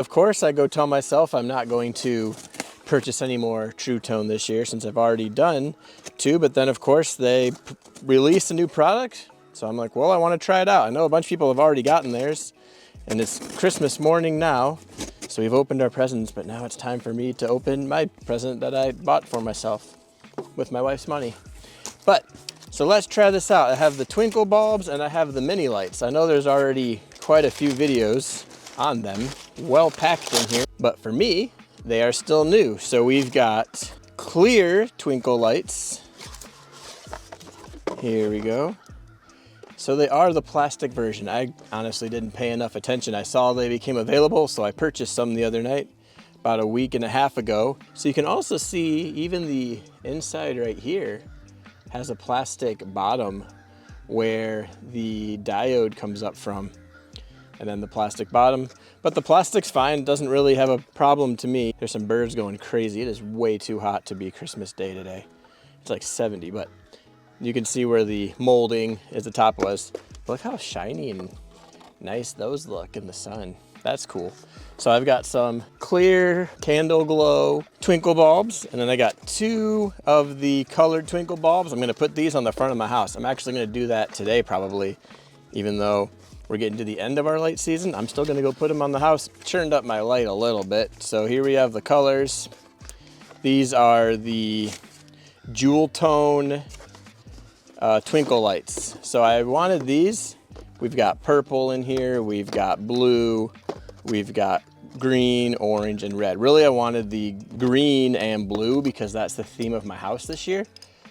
Of course, I go tell myself I'm not going to purchase any more Tru-Tone this year since I've already done 2, but then of course they release a new product. So I'm like, well, I want to try it out. I know a bunch of people have already gotten theirs, and it's Christmas morning now. So we've opened our presents, but now it's time for me to open my present that I bought for myself with my wife's money. So let's try this out. I have the twinkle bulbs and I have the mini lights. I know there's already quite a few videos on them, well packed in here, but for me, they are still new. So we've got clear twinkle lights. Here we go. So they are the plastic version. I honestly didn't pay enough attention. I saw they became available, so I purchased some the other night, about a week and a half ago. So you can also see even the inside right here has a plastic bottom where the diode comes up from, and then the plastic bottom. But the plastic's fine, doesn't really have a problem to me. There's some birds going crazy. It is way too hot to be Christmas Day today. It's like 70, but you can see where the molding is, the top was. Look how shiny and nice those look in the sun. That's cool. So I've got some clear candle glow twinkle bulbs, and then I got 2 of the colored twinkle bulbs. I'm gonna put these on the front of my house. I'm actually gonna do that today probably, even though we're getting to the end of our light season. I'm still gonna go put them on the house. Turned up my light a little bit. So here we have the colors. These are the jewel tone twinkle lights. So I wanted these. We've got purple in here, we've got blue, we've got green, orange, and red. Really, I wanted the green and blue because that's the theme of my house this year.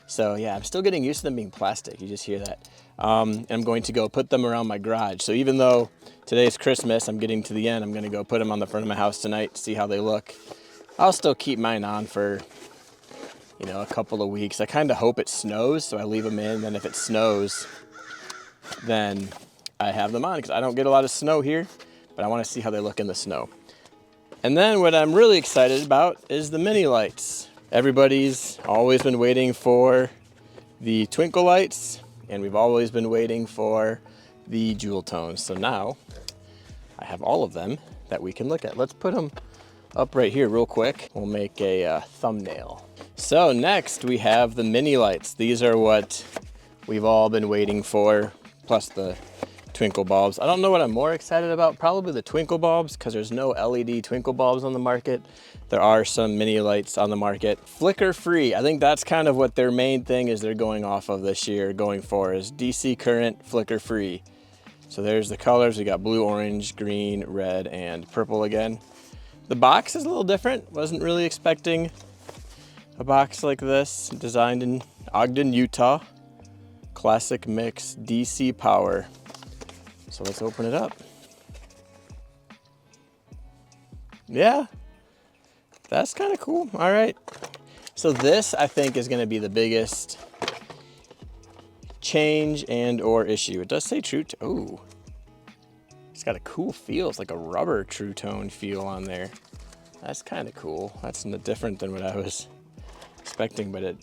So yeah, I'm still getting used to them being plastic. You just hear that. I'm going to go put them around my garage. So even though today's Christmas, I'm getting to the end, I'm gonna go put them on the front of my house tonight, see how they look. I'll still keep mine on for, you know, a couple of weeks. I kind of hope it snows, so I leave them in. Then if it snows, then I have them on because I don't get a lot of snow here, but I want to see how they look in the snow. And then what I'm really excited about is the mini lights. Everybody's always been waiting for the twinkle lights, and we've always been waiting for the jewel tones. So now I have all of them that we can look at. Let's put them up right here real quick. We'll make a thumbnail. So next we have the mini lights. These are what we've all been waiting for, plus the twinkle bulbs. I don't know what I'm more excited about, probably the twinkle bulbs, because there's no LED twinkle bulbs on the market. There are some mini lights on the market. Flicker free, I think that's kind of what their main thing is they're going off of this year, going for is DC current flicker free. So there's the colors. We got blue, orange, green, red, and purple again. The box is a little different. Wasn't really expecting a box like this, designed in Ogden, Utah. Classic mix DC power. So let's open it up. Yeah, that's kind of cool. All right. So this, I think, is going to be the biggest change and or issue. It does say Tru-Tone. Oh, it's got a cool feel. It's like a rubber Tru-Tone feel on there. That's kind of cool. That's different than what I was expecting, but it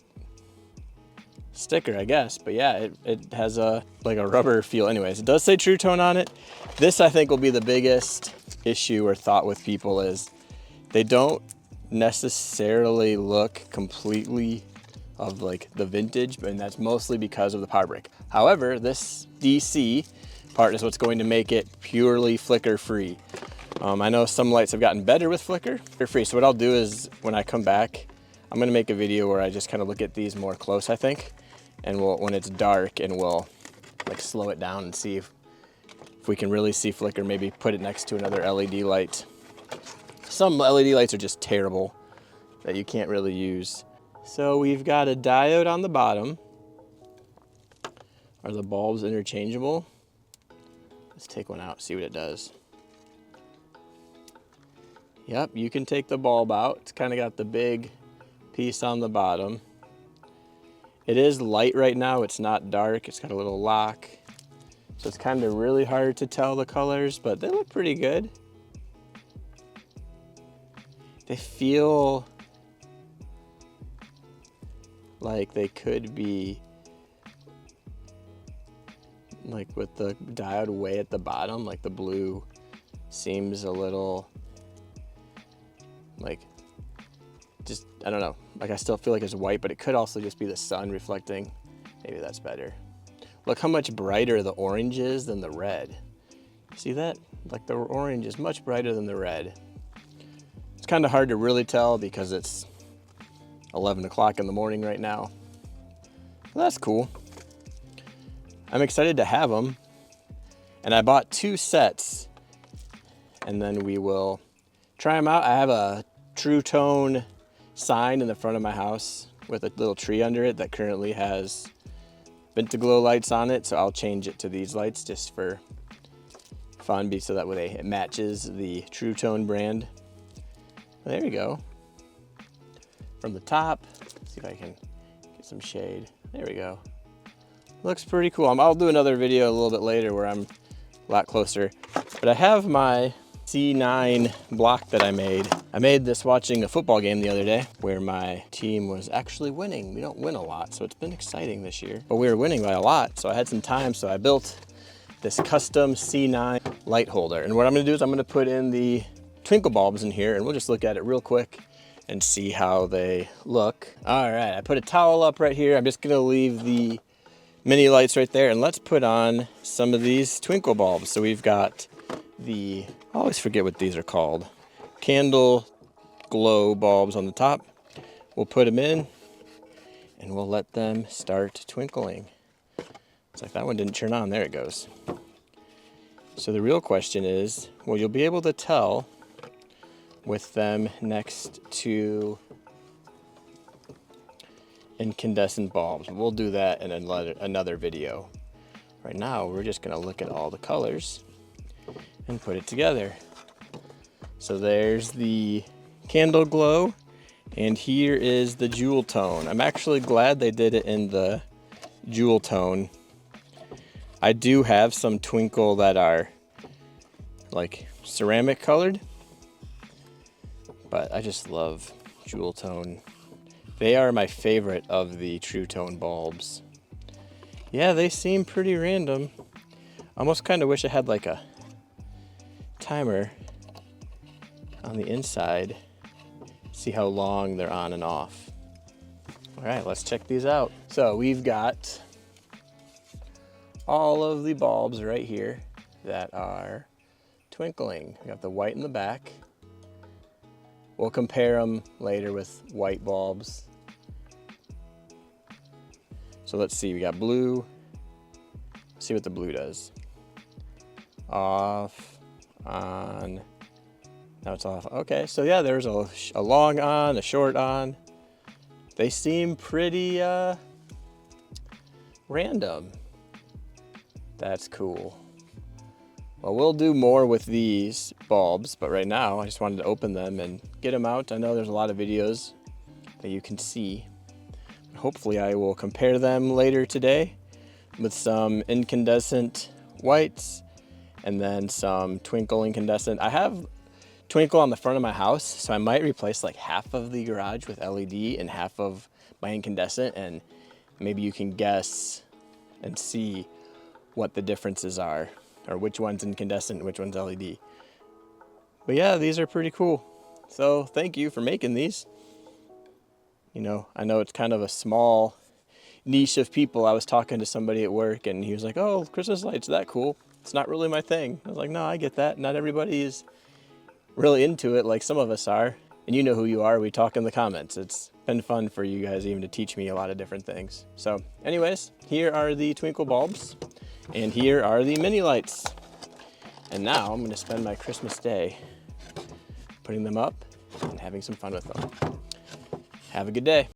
sticker, I guess. But yeah, it has a like a rubber feel. Anyways, it does say Tru-Tone on it. This, I think, will be the biggest issue or thought with people is they don't necessarily look completely of like the vintage, and that's mostly because of the power brick. However, this DC part is what's going to make it purely flicker free. I know some lights have gotten better with flicker free. So what I'll do is when I come back, I'm gonna make a video where I just kind of look at these more close, I think. And when it's dark, and we'll like slow it down and see if we can really see flicker, maybe put it next to another LED light. Some LED lights are just terrible that you can't really use. So we've got a diode on the bottom. Are the bulbs interchangeable? Let's take one out, see what it does. Yep, you can take the bulb out. It's kind of got the big piece on the bottom. It is light right now, it's not dark. It's got a little lock. So it's kind of really hard to tell the colors, but they look pretty good. They feel like they could be like with the diode way at the bottom, like the blue seems a little Like, just, I don't know. Like, I still feel like it's white, but it could also just be the sun reflecting. Maybe that's better. Look how much brighter the orange is than the red. See that? Like, the orange is much brighter than the red. It's kind of hard to really tell because it's 11 o'clock in the morning right now. Well, that's cool. I'm excited to have them. And I bought 2 sets, and then we will try them out. I have a Tru-Tone sign in the front of my house with a little tree under it that currently has Glow lights on it, so I'll change it to these lights just for fun, so that way it matches the Tru-Tone brand. There you go. From the top, let's see if I can get some shade. There we go. Looks pretty cool. I'll do another video a little bit later where I'm a lot closer. But I have my C9 block that I made. I made this watching a football game the other day where my team was actually winning. We don't win a lot, so it's been exciting this year. But we were winning by a lot, so I had some time, so I built this custom C9 light holder. And what I'm gonna do is I'm gonna put in the twinkle bulbs in here, and we'll just look at it real quick and see how they look. All right, I put a towel up right here. I'm just gonna leave the mini lights right there, and let's put on some of these twinkle bulbs. So we've got I always forget what these are called, candle glow bulbs on the top. We'll put them in and we'll let them start twinkling. It's like that one didn't turn on. There it goes. So the real question is, well, you'll be able to tell with them next to incandescent bulbs. We'll do that in another video. Right now, we're just gonna look at all the colors and put it together. So there's the candle glow, and here is the jewel tone. I'm actually glad they did it in the jewel tone. I do have some twinkle that are like ceramic colored, but I just love jewel tone. They are my favorite of the Tru-Tone bulbs. Yeah, they seem pretty random. I almost kind of wish I had like a timer on the inside. See how long they're on and off. All right, let's check these out. So we've got all of the bulbs right here that are twinkling. We got the white in the back. We'll compare them later with white bulbs. So let's see, we got blue. Let's see what the blue does. Off, on, now it's off. Okay, so yeah, there's a long on, a short on. They seem pretty random. That's cool. Well, we'll do more with these bulbs, but right now I just wanted to open them and get them out. I know there's a lot of videos that you can see. Hopefully I will compare them later today with some incandescent whites and then some twinkle incandescent. I have twinkle on the front of my house, so I might replace like half of the garage with LED and half of my incandescent, and maybe you can guess and see what the differences are, or which one's incandescent and which one's LED. But yeah, these are pretty cool. So thank you for making these. You know, I know it's kind of a small niche of people. I was talking to somebody at work and he was like, oh, Christmas lights, that cool. It's not really my thing. I was like, no, I get that. Not everybody is really into it like some of us are. And you know who you are. We talk in the comments. It's been fun for you guys even to teach me a lot of different things. So anyways, here are the twinkle bulbs and here are the mini lights. And now I'm gonna spend my Christmas day putting them up and having some fun with them. Have a good day.